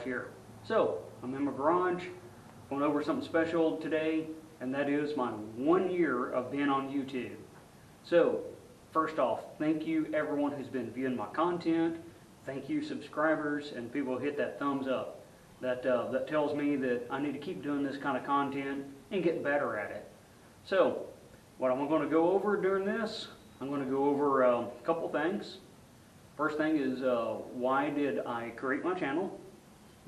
garage here. So, I'm in my garage, going over something special today, and that is my 1 year of being on YouTube. So, first off, thank you everyone who's been viewing my content. Thank you subscribers and people who hit that thumbs up. That tells me that I need to keep doing this kind of content and get better at it. So, what I'm going to go over during this, I'm going to go over a couple things. First thing is why did I create my channel?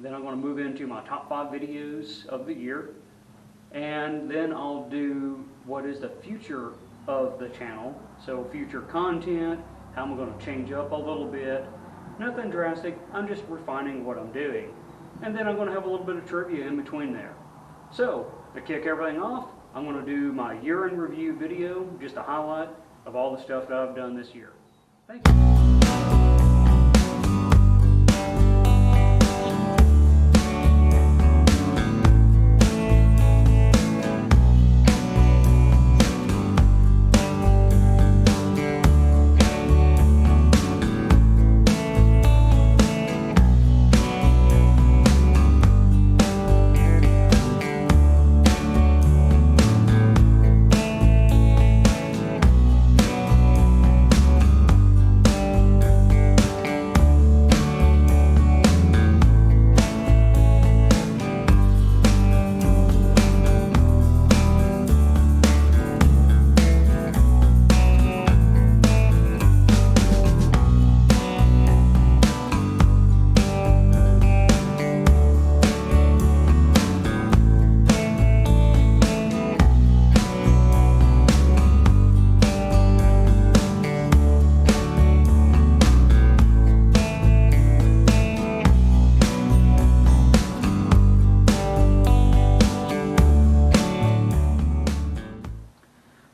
Then I'm going to move into my top 5 videos of the year. And then I'll do what is the future of the channel. So future content, how I'm going to change up a little bit. Nothing drastic, I'm just refining what I'm doing. And then I'm going to have a little bit of trivia in between there. So, to kick everything off, I'm going to do my year in review video, just a highlight of all the stuff that I've done this year. Thank you.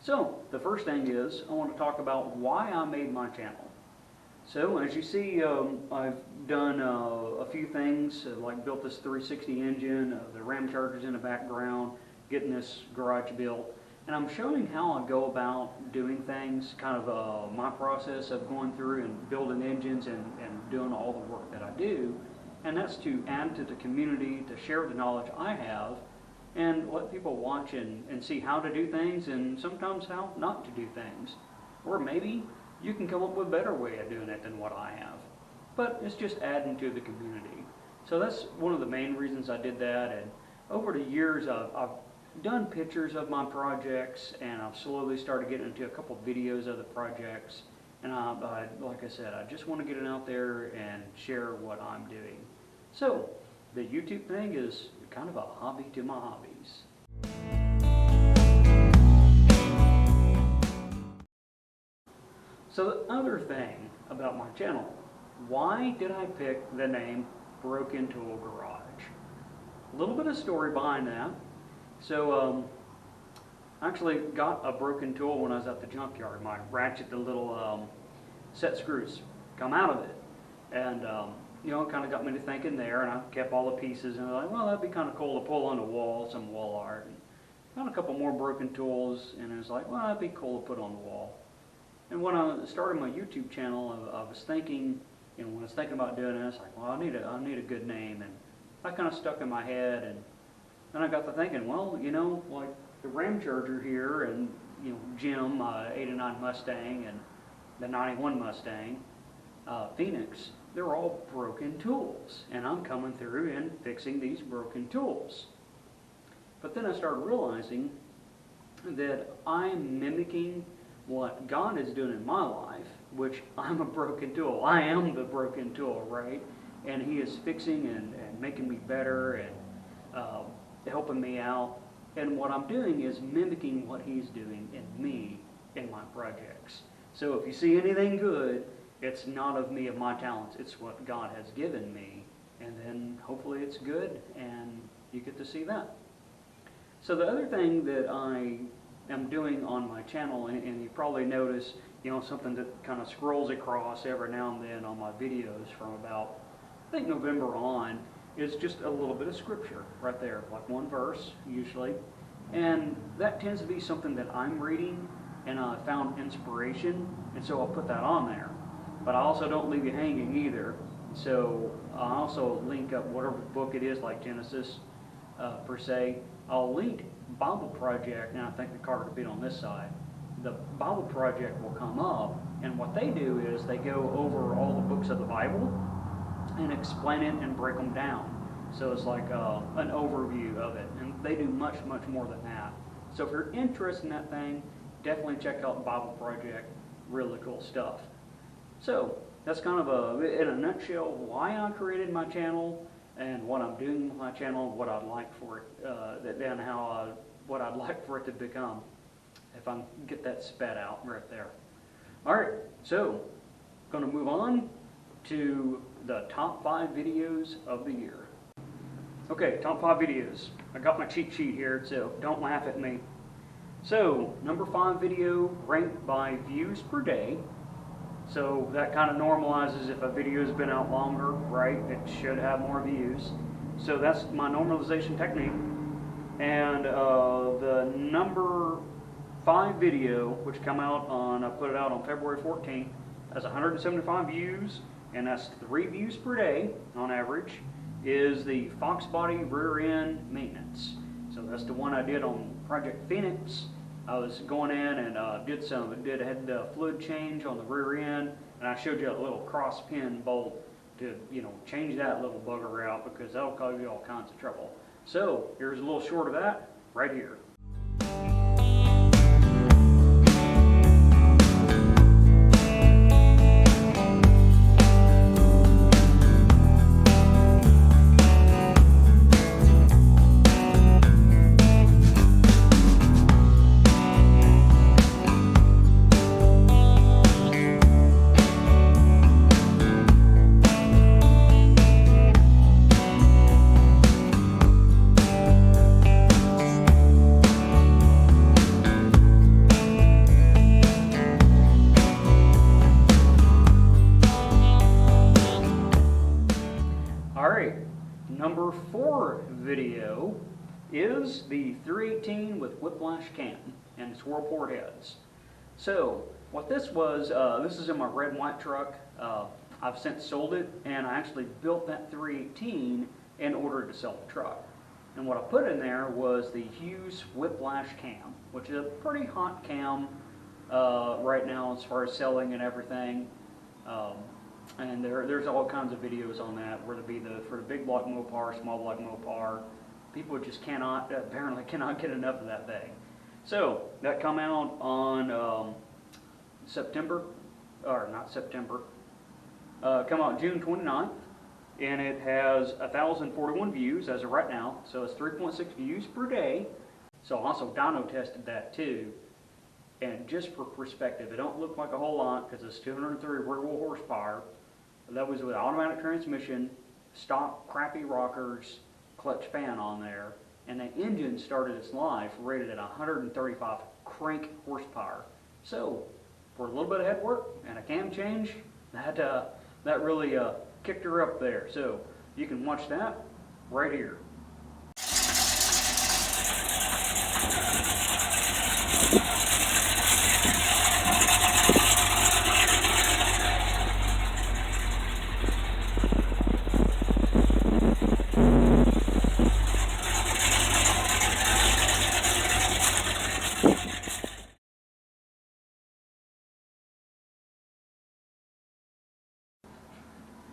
So, the first thing is, I want to talk about why I made my channel. So, as you see, I've done a few things, like built this 360 engine, the Ram chargers in the background, getting this garage built. And I'm showing how I go about doing things, kind of my process of going through and building engines and doing all the work that I do. And that's to add to the community, to share the knowledge I have, and let people watch and see how to do things and sometimes how not to do things. Or maybe you can come up with a better way of doing it than what I have. But it's just adding to the community. So that's one of the main reasons I did that. And over the years I've done pictures of my projects, and I've slowly started getting into a couple videos of the projects. And like I said, I just want to get it out there and share what I'm doing. So the YouTube thing is kind of a hobby to my hobbies. So the other thing about my channel, why did I pick the name Broken Tool Garage? A little bit of story behind that. So I actually got a broken tool when I was at the junkyard. My ratchet, the little set screws come out of it. And you know, it kind of got me to thinking there, and I kept all the pieces, and I was like, well, that'd be kind of cool to pull on the wall, some wall art. And found a couple more broken tools, and it was like, well, that'd be cool to put on the wall. And when I started my YouTube channel, I was thinking, you know, when I was thinking about doing this, like, well, I need a good name, and that kind of stuck in my head. And then I got to thinking, well, you know, like the Ram Charger here, and you know, Jim, 89 Mustang, and the 91 Mustang, Phoenix. They're all broken tools, and I'm coming through and fixing these broken tools. But then I started realizing that I'm mimicking what God is doing in my life, which I'm a broken tool. I am the broken tool, right? And He is fixing and making me better and helping me out. And what I'm doing is mimicking what He's doing in me in my projects. So if you see anything good, it's not of me, of my talents. It's what God has given me. And then hopefully it's good and you get to see that. So the other thing that I am doing on my channel, and you probably notice, you know, something that kind of scrolls across every now and then on my videos from about, I think, November on, is just a little bit of scripture right there, like one verse usually. And that tends to be something that I'm reading and I found inspiration, and so I'll put that on there. But I also don't leave you hanging either. So I also link up whatever book it is, like Genesis per se. I'll link Bible Project, and I think the card will be on this side. The Bible Project will come up, and what they do is they go over all the books of the Bible and explain it and break them down. So it's like an overview of it, and they do much, much more than that. So if you're interested in that thing, definitely check out the Bible Project. Really cool stuff. So that's kind of in a nutshell, why I created my channel and what I'm doing with my channel, what I'd like for it, and what I'd like for it to become. If I can get that spat out right there. All right, so going to move on to the top 5 videos of the year. Okay, top 5 videos. I got my cheat sheet here, so don't laugh at me. So, number 5 video ranked by views per day. So that kind of normalizes if a video has been out longer, right? It should have more views. So that's my normalization technique. And the number 5 video, which come out on, I put it out on February 14th, has 175 views, and that's 3 views per day on average, is the Fox Body rear end maintenance. So that's the one I did on Project Phoenix. I was going in and had the fluid change on the rear end, and I showed you a little cross pin bolt to, change that little bugger out, because that'll cause you all kinds of trouble. So here's a little short of that right here. Number 4 video is the 318 with whiplash cam and swirl port heads. So what this was, this is in my red and white truck. I've since sold it, and I actually built that 318 in order to sell the truck. And what I put in there was the Hughes whiplash cam, which is a pretty hot cam right now as far as selling and everything. And there's all kinds of videos on that, whether it be for the big block Mopar, small block Mopar. People just apparently cannot get enough of that thing. So that come out on come out June 29th, and it has 1,041 views as of right now. So it's 3.6 views per day. So I also dyno tested that too. And just for perspective, it don't look like a whole lot because it's 230 rear wheel horsepower. That was with automatic transmission, stock crappy rockers, clutch fan on there, and the engine started its life rated at 135 crank horsepower. So for a little bit of head work and a cam change, that really kicked her up there. So you can watch that right here.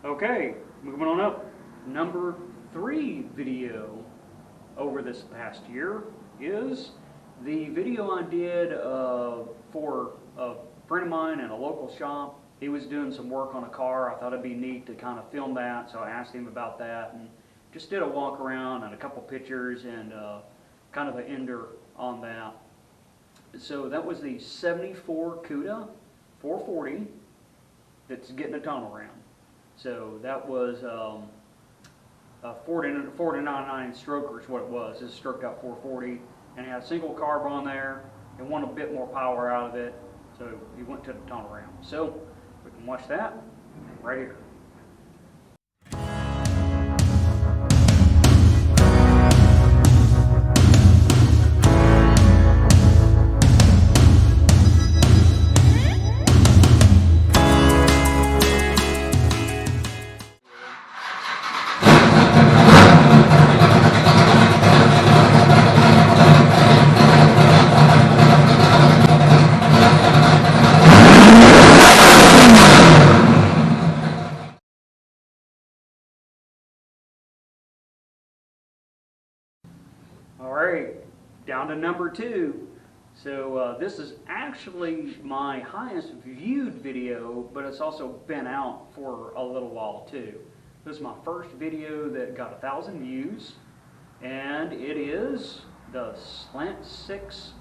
Okay, moving on up. Number 3 video over this past year is the video I did for a friend of mine in a local shop. He was doing some work on a car. I thought it'd be neat to kind of film that, so I asked him about that and just did a walk around and a couple pictures and kind of an ender on that. So that was the 74 CUDA 440 that's getting a tunnel ram. So that was a 499 stroker is what it was. It stroked out 440, and it had a single carb on there. It wanted a bit more power out of it, so he went to the tunnel ram. So we can watch that right here. All right, down to number 2. So this is actually my highest viewed video, but it's also been out for a little while too. This is my first video that got 1,000 views, and it is the Slant 6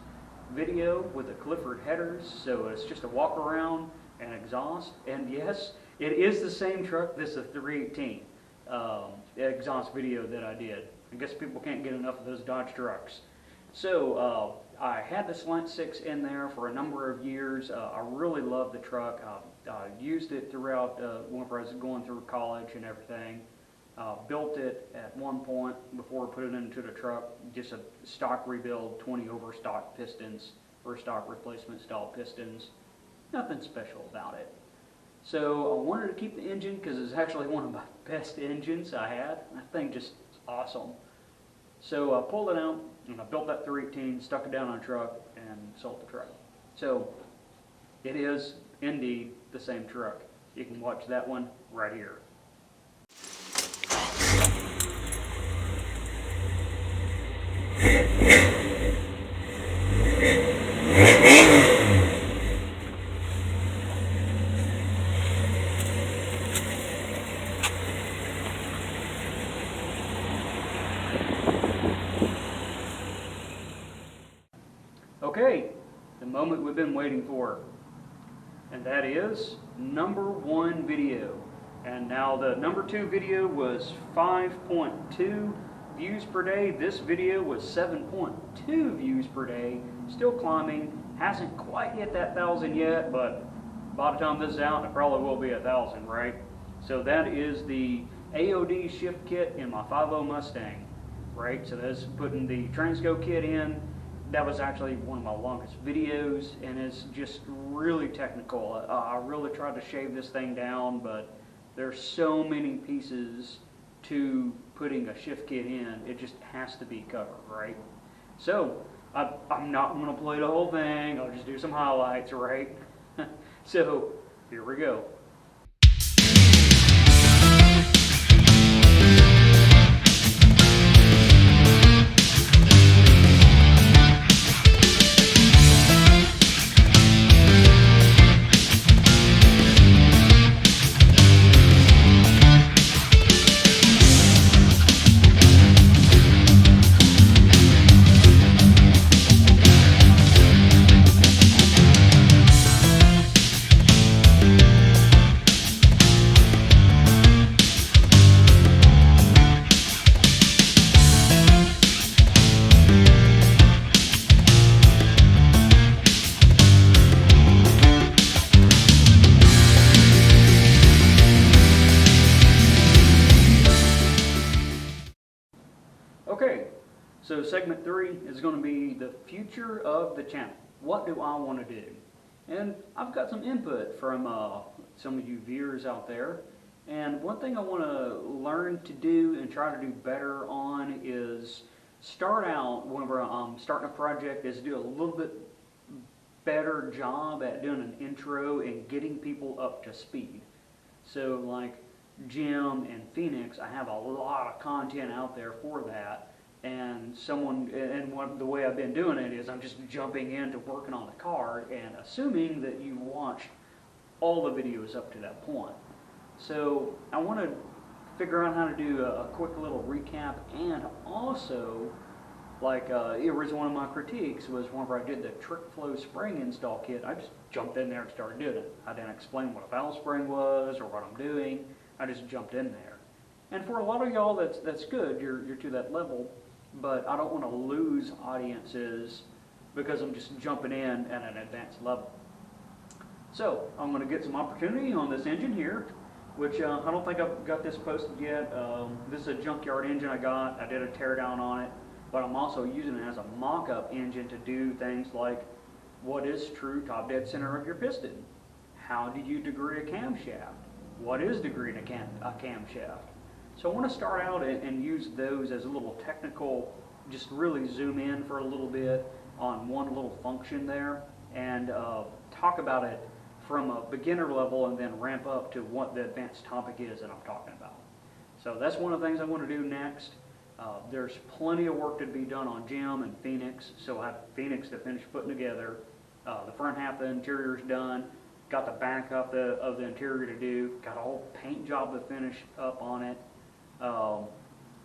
video with the Clifford headers. So it's just a walk around and exhaust, and yes, it is the same truck. This is a 318 exhaust video that I did. I guess people can't get enough of those Dodge trucks. So I had the Slant 6 in there for a number of years. I really loved the truck. I used it throughout whenever I was going through college and everything. Built it at one point before I put it into the truck, just a stock rebuild, 20 overstock pistons, or stock replacement style pistons. Nothing special about it. So I wanted to keep the engine because it's actually one of my best engines I had. That thing just is awesome. So I pulled it out and I built that 318, stuck it down on a truck, and sold the truck. So it is indeed the same truck. You can watch that one right here. Okay, the moment we've been waiting for, and that is number 1 video. And now the number 2 video was 5.2 views per day. This video was 7.2 views per day, still climbing. Hasn't quite hit that 1,000 yet, but by the time this is out, it probably will be 1,000, right? So that is the AOD shift kit in my 5.0 Mustang, right? So that's putting the Transco kit in. That was actually one of my longest videos, and it's just really technical. I really tried to shave this thing down, but there's so many pieces to putting a shift kit in, it just has to be covered, right? So I'm not going to play the whole thing. I'll just do some highlights, right? So here we go. Okay, so segment 3 is going to be the future of the channel. What do I want to do? And I've got some input from some of you viewers out there. And one thing I want to learn to do and try to do better on is start out, whenever I'm starting a project, is do a little bit better job at doing an intro and getting people up to speed. So like Jim and Phoenix, I have a lot of content out there for that, and the way I've been doing it is I'm just jumping into working on the car and assuming that you watched all the videos up to that point. So I want to figure out how to do a quick little recap, and also, like it was one of my critiques was whenever I did the Trick Flow spring install kit, I just jumped in there and started doing it. I didn't explain what a valve spring was or what I'm doing. I just jumped in there. And for a lot of y'all, that's good. You're to that level, but I don't want to lose audiences because I'm just jumping in at an advanced level. So I'm going to get some opportunity on this engine here, which I don't think I've got this posted yet. This is a junkyard engine I got. I did a teardown on it, but I'm also using it as a mock-up engine to do things like, what is true top dead center of your piston? How do you degree a camshaft? What is degreeing a camshaft? So I want to start out and use those as a little technical, just really zoom in for a little bit on one little function there and talk about it from a beginner level and then ramp up to what the advanced topic is that I'm talking about. So that's one of the things I want to do next. There's plenty of work to be done on Jim and Phoenix, so I have Phoenix to finish putting together. The front half of the interior is done. Got the back of the interior to do. Got a whole paint job to finish up on it. I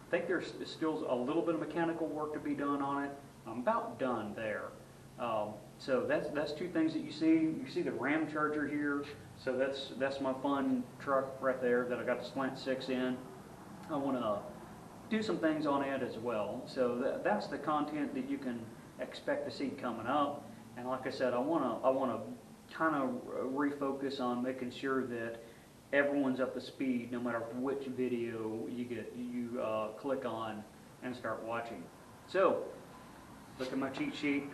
think there's still a little bit of mechanical work to be done on it. I'm about done there. So that's two things that you see. You see the Ram Charger here. So that's my fun truck right there that I got the slant 6 in. I want to do some things on it as well. So that's the content that you can expect to see coming up. And like I said, I want to kind of refocus on making sure that everyone's up to speed, no matter which video you click on and start watching. So, look at my cheat sheet.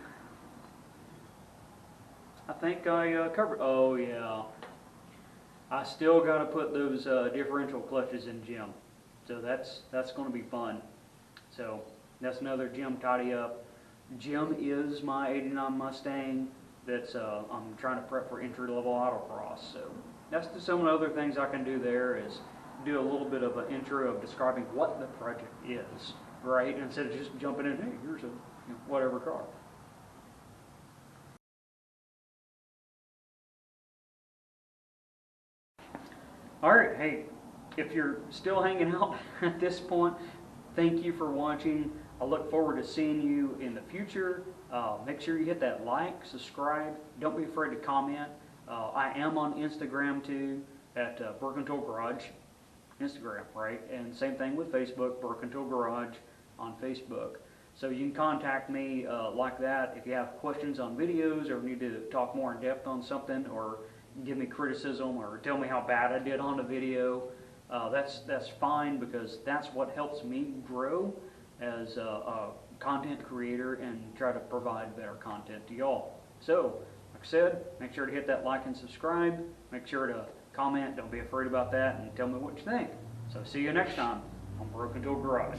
I think I covered. Oh yeah, I still got to put those differential clutches in Jim. So that's going to be fun. So that's another Jim tidy up. Jim is my '89 Mustang. That's I'm trying to prep for entry-level autocross. So that's some of the other things I can do there is do a little bit of an intro of describing what the project is, right? Instead of just jumping in, hey, here's a whatever car. All right, hey, if you're still hanging out at this point, thank you for watching. I look forward to seeing you in the future. Make sure you hit that like, subscribe. Don't be afraid to comment. I am on Instagram too, at Broken Tool Garage. Instagram, right? And same thing with Facebook, Broken Tool Garage on Facebook. So you can contact me like that if you have questions on videos or need to talk more in depth on something or give me criticism or tell me how bad I did on the video. That's fine because that's what helps me grow as a content creator and try to provide better content to y'all. So, like I said, make sure to hit that like and subscribe. Make sure to comment. Don't be afraid about that and tell me what you think. So see you next time on Broken Tool Garage.